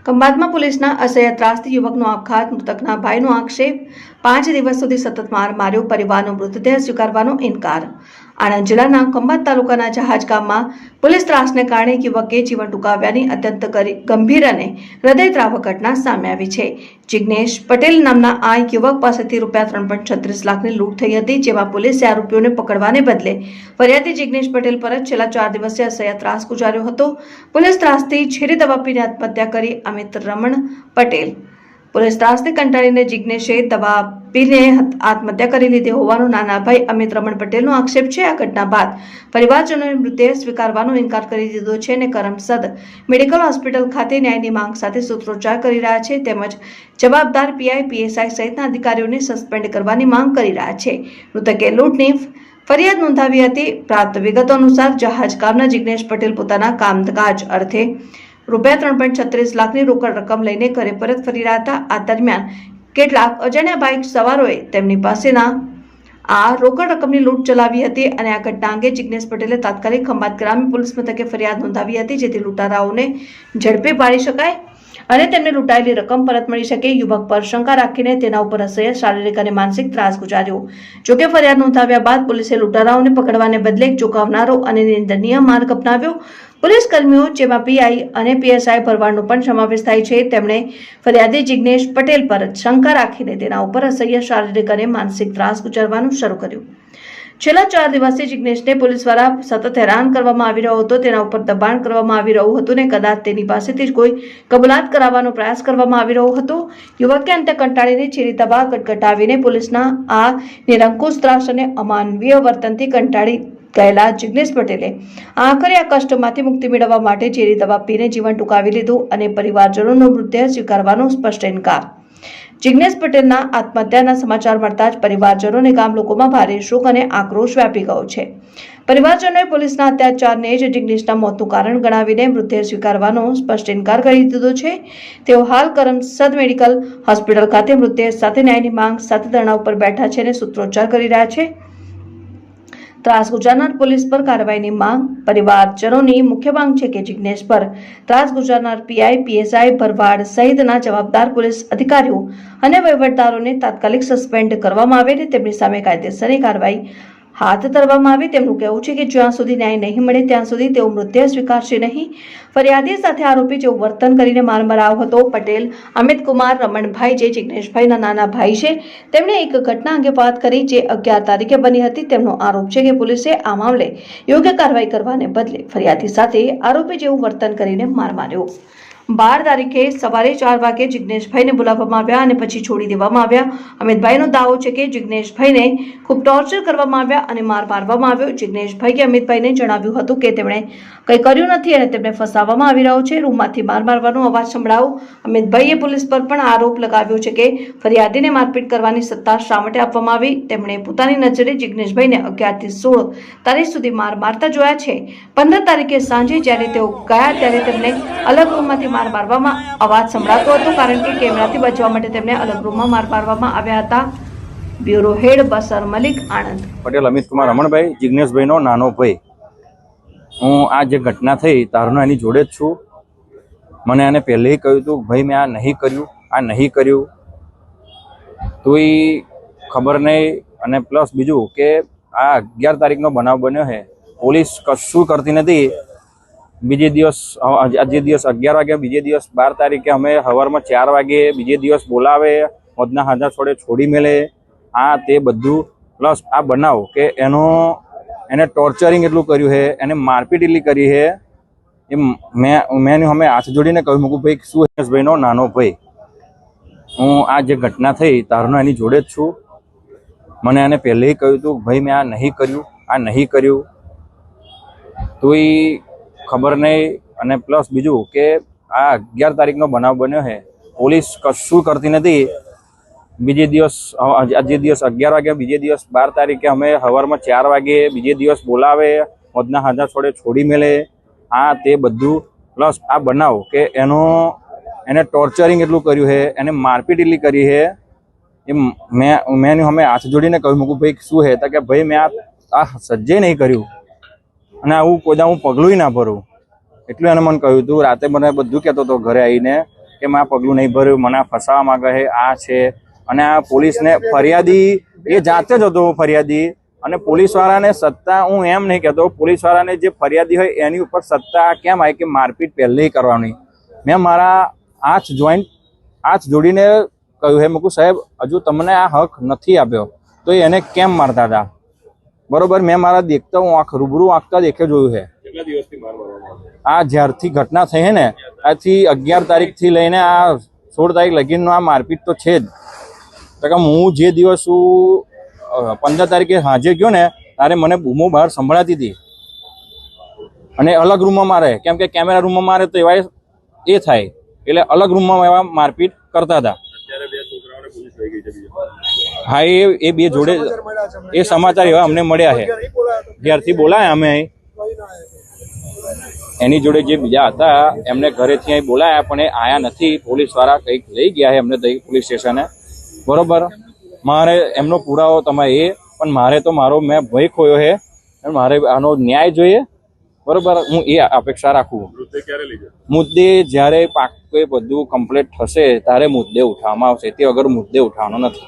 ખંભાતમાં પોલીસના અસહ્ય ત્રાસથી યુવકનો આપઘાત, મૃતકના ભાઈનો આક્ષેપ, 5 દિવસ સુધી સતત માર માર્યો, પરિવારનો મૃતદેહ સ્વીકારવાનો ઇનકાર। આણંદ જિલ્લાના ખંભાત તાલુકાના જહાજ ગામમાં પોલીસ ત્રાસને કારણે યુવકે જીવન ટૂંકાવ્યાની અત્યંત ગંભીર અને હૃદયદ્રાવક ઘટના સામે આવી છે। જિગ્નેશ પટેલ નામના આ યુવક પાસેથી ₹3.36 લાખની લૂંટ થઈ હતી, જેમાં પોલીસે આરોપીઓને પકડવાને બદલે ફરિયાદી જિગ્નેશ પટેલ પર જ છેલ્લા 4 દિવસથી અસહ્ય ત્રાસ ગુજાર્યો હતો। પોલીસ ત્રાસથી ઝેરી દવા પીને આત્મહત્યા કરી અમિત રમણ પટેલ। પોલીસ ત્રાસથી કંટાળીને જિગ્નેશે દવા પીને આત્મહત્યા કરી લીધી હોવાનો નાના ભાઈ અમિત રમણ પટેલનો આક્ષેપ છે। આ ઘટના બાદ પરિવારજનોએ મૃતદેહ સ્વીકારવાનો ઇનકાર કરી દીધો છે અને કરમસદ મેડિકલ હોસ્પિટલ ખાતે ન્યાયની માંગ સાથે સૂત્રોચ્ચાર કરી રહ્યા છે, તેમજ જવાબદાર પીઆઈ, પીએસઆઈ સહિતના અધિકારીઓને સસ્પેન્ડ કરવાની માંગ કરી રહ્યા છે। મૃતકે લૂંટની ફરિયાદ નોંધાવી હતી। પ્રાપ્ત વિગતો અનુસાર જહાજ ગામના જિગ્નેશ પટેલ પોતાના કામકાજ અર્થે ₹3.36 લાખની રોકડ રકમ લઈને ઘરે પરત ફરી રહ્યા હતા। આ દરમિયાન કેટલાક અજાણ્યા બાઇક સવારોએ તેમની પાસેના આ રોકડ રકમની લૂંટ ચલાવી હતી અને આ ઘટના અંગે જિગ્નેશ પટેલે તાત્કાલિક ખંભાત ગ્રામ્ય પોલીસ મથકે ફરિયાદ નોંધાવી હતી, જેથી લૂંટારાઓને ઝડપી પાડી શકાય અને તેમને લૂંટાયેલી રકમ પરત મળી શકે। યુવક પર શંકા રાખીને તેના ઉપર અસહ્ય શારીરિક અને માનસિક ત્રાસ ગુજાર્યો। જોકે ફરિયાદ નોંધાવ્યા બાદ પોલીસે લૂંટારાઓને પકડવાને બદલે ચોંકાવનારો અને નિંદનીય માર્ગ અપનાવ્યો। પોલીસ કર્મીઓ, જેમાં પીઆઈ અને પીએસઆઈ ભરવાડનો પણ સમાવેશ થાય છે, તેમણે ફરિયાદી જિગ્નેશ પટેલ પર શંકા રાખીને તેના ઉપર અસહ્ય શારીરિક અને માનસિક ત્રાસ ગુજારવાનું શરૂ કર્યું। છેલ્લા 4 દિવસથી જિગ્નેશને પોલીસ દ્વારા સતત હેરાન કરવામાં આવી રહ્યો હતો, તેના ઉપર દબાણ કરવામાં આવી રહ્યું હતું અને કદાચ તેની પાસેથી જ કોઈ કબૂલાત કરાવવાનો પ્રયાસ કરવામાં આવી રહ્યો હતો। યુવકે અંતે કંટાળીને ઝેરી દવા ગટગટાવીને પોલીસના આ નિરંકુશ ત્રાસ અને અમાનવીય વર્તનથી કંટાળી ગયેલા જિગ્નેશ પટેલે આખરે આ કષ્ટમાંથી મુક્તિ મેળવવા માટે ઝેરી દવા પીને જીવન ટૂંકાવી લીધું અને પરિવારજનોનો મૃતદેહ સ્વીકારવાનો સ્પષ્ટ ઇનકાર। જિગ્નેશ પટેલના આત્મહત્યાના સમાચાર મળતા જ પરિવારજનો અને ગામ લોકોમાં ભારે શોક અને આક્રોશ વ્યાપી ગયો છે। પરિવારજનોએ પોલીસના અત્યાચારને જ જિગ્નેશના મોતનું કારણ ગણાવીને મૃતદેહ સ્વીકારવાનો સ્પષ્ટ ઇનકાર કરી દીધો છે। તેઓ હાલ કરમસદ મેડિકલ હોસ્પિટલ ખાતે મૃતદેહ સાથે ન્યાયની માંગ સાથે ધરણા ઉપર બેઠા છે અને સૂત્રોચ્ચાર કરી રહ્યા છે। ત્રાસ ગુજારનાર પોલીસ પર કાર્યવાહીની માંગ। પરિવારજનોની મુખ્ય માંગ છે કે જિગ્નેશ પર ત્રાસ ગુજારનાર પીઆઈ, પીએસઆઈ ભરવાડ સહિતના જવાબદાર પોલીસ અધિકારીઓ અને વહીવટદારોને તાત્કાલિક સસ્પેન્ડ કરવામાં આવે અને તેમની સામે કાયદેસરની કાર્યવાહી હાથ ધરવામાં આવે। તેમનું કહેવું છે કે જ્યાં સુધી ન્યાય નહીં મળે ત્યાં સુધી તેઓ મૃતદેહ સ્વીકારશે નહીં। ફરિયાદી સાથે આરોપી જેવું વર્તન કરીને માર મરાયો હતો। પટેલ અમિત કુમાર રમણભાઈ, જે જિગ્નેશભાઈના નાના ભાઈ છે, તેમણે એક ઘટના અંગે વાત કરી જે 11 તારીખે બની હતી। તેમનો આરોપ છે કે પોલીસે આ મામલે યોગ્ય કાર્યવાહી કરવાને બદલે ફરિયાદી સાથે આરોપી જેવું વર્તન કરીને માર માર્યો। 12 તારીખે સવારે 4 વાગે જિગ્નેશભાઈને બોલાવવામાં આવ્યા અને પછી છોડી દેવામાં આવ્યા। અમિતભાઈનો દાવો છે કે જિગ્નેશભાઈને ખૂબ ટોર્ચર કરવામાં આવ્યા અને માર મારવામાં આવ્યો। જિગ્નેશભાઈએ અમિતભાઈને જણાવ્યું હતું કે તેમણે કંઈ કર્યું નથી અને તેમને ફસાવવામાં આવી રહ્યો છે। રૂમમાંથી માર મારવાનો અવાજ સંભળાયો। અમિતભાઈએ પોલીસ પર પણ આરોપ લગાવ્યો છે કે ફરિયાદીને મારપીટ કરવાની સત્તા શા માટે આપવામાં આવી। તેમણે પોતાની નજરે જિગ્નેશભાઈને 11 થી 16 તારીખ સુધી માર મારતા જોયા છે। 15 તારીખે સાંજે જ્યારે તેઓ ગયા ત્યારે તેમને અલગ રૂમમાંથી માર મારવામાં અવાજ સંભળાતો હતો, કારણ કે કેમેરાથી બચવા માટે તેમને અલગ રૂમમાં માર મારવામાં આવ્યા હતા। બ્યુરો હેડ બસર મલિક, આણંદ। પટેલ અમિત કુમાર રમણભાઈ, જિગ્નેશભાઈનો નાનો ભાઈ। હું આ જે ઘટના થઈ તારનો એની જોડે જ છું। મને એને પહેલેથી કહ્યું હતું, ભાઈ મેં આ નહીં કર્યું, તોય ખબર નહીં। અને પ્લસ બીજું કે આ 11 તારીખનો બનાવ બન્યો છે, પોલીસ કશું કરતી નથી। બીજે દિવસ આજે દિવસ 11 વાગે, બીજે દિવસ 12 તારીખે અમે સવારમાં 4 વાગે બીજે દિવસ બોલાવે, મોજના હાજર છોડી મેલે, આ તે બધું। પ્લસ આ બનાવ કે એને ટોર્ચરિંગ એટલું કર્યું છે, એને મારપીટ એટલી કરી છે, એ મેં અમે હાથ જોડીને કહ્યું, મૂકું ભાઈ શું ભાઈનો નાનો ભાઈ। હું આ જે ઘટના થઈ તારનો એની જોડે જ છું। મને એને પહેલેથી કહ્યું હતું, ભાઈ મેં આ નહીં કર્યું, તોય ખબર નહીં। અને પ્લસ બીજું કે આ 11 તારીખનો બનાવ બન્યો છે, પોલીસ કશું કરતી નથી। બીજે દિવસ આજે દિવસ 11 વાગે, બીજે દિવસ 12 તારીખે અમે સવારમાં 4 વાગે બીજે દિવસ બોલાવે, મોજના હાજર છોડી મેલે, આ તે બધું। પ્લસ આ બનાવ કે એને ટોર્ચરિંગ એટલું કર્યું છે, એને મારપીટ એટલી કરી છે, એ મેં અમે હાથ જોડીને કહ્યું, મૂકું ભાઈ શું છે, કે ભાઈ મેં આ સજ્જે નહીં કર્યું અને આવું કોઈ હું પગલું ના ભરું। એટલું એને મને કહ્યું હતું। રાતે મને બધું કહેતો હતો ઘરે આવીને કે મેં આ પગલું નહીં ભર્યું, મને આ ફસાવા માંગે છે, આ છે. અને આ પોલીસને ફરિયાદી એ જાતે જ હતો ફરિયાદી, અને પોલીસવાળાને સત્તા, હું એમ નહીં કહેતો, પોલીસવાળાને જે ફરિયાદી હોય એની ઉપર સત્તા કેમ આવે કે મારપીટ પહેલે કરવાની. મેં મારા હાથ જોડીને કહ્યું હે, મૂકું સાહેબ હજુ તમને આ હક નથી આપ્યો તો એને કેમ મારતા હતા, બરોબર. મેં મારા દેખતા હું રૂબરૂ આંખતા દેખે જોયું છે. આ જ્યારથી ઘટના થઈ હે ને, આથી 11 તારીખથી લઈને આ 16 તારીખ લગીનો આ મારપીટ તો છે જ. તો કે હું જે દિવસ 15 તારીખે હાજે ગયો ને ત્યારે મને બૂમો બહાર સંભળાતી હતી, અને અલગ રૂમમાં મારે, કેમ કે કેમેરા રૂમમાં મારે તો એવા એ થાય, એટલે અલગ રૂમમાં એવા મારપીટ કરતા હતા. હા, એ બે જોડે એ સમાચાર એવા અમને મળ્યા છે. ઘેરથી બોલાયા અમે, એની જોડે જે બીજા હતા એમને ઘરેથી અહીં બોલાયા, પણ એ આયા નથી. પોલીસવાળા કંઈક લઈ ગયા છે એમને તઈ પોલીસ સ્ટેશને, બરોબર. મારે એમનો પુરાવો તમે એ, પણ મારે તો મેં ભય ખોયો છે, મારે આનો ન્યાય જોઈએ, બરોબર. હું એ અપેક્ષા રાખું. મુદ્દે જ્યારે પાકું બધું કમ્પ્લીટ થશે ત્યારે મુદ્દે ઉઠાવવામાં આવશે, તે વગર મુદ્દે ઉઠાવવાનો નથી.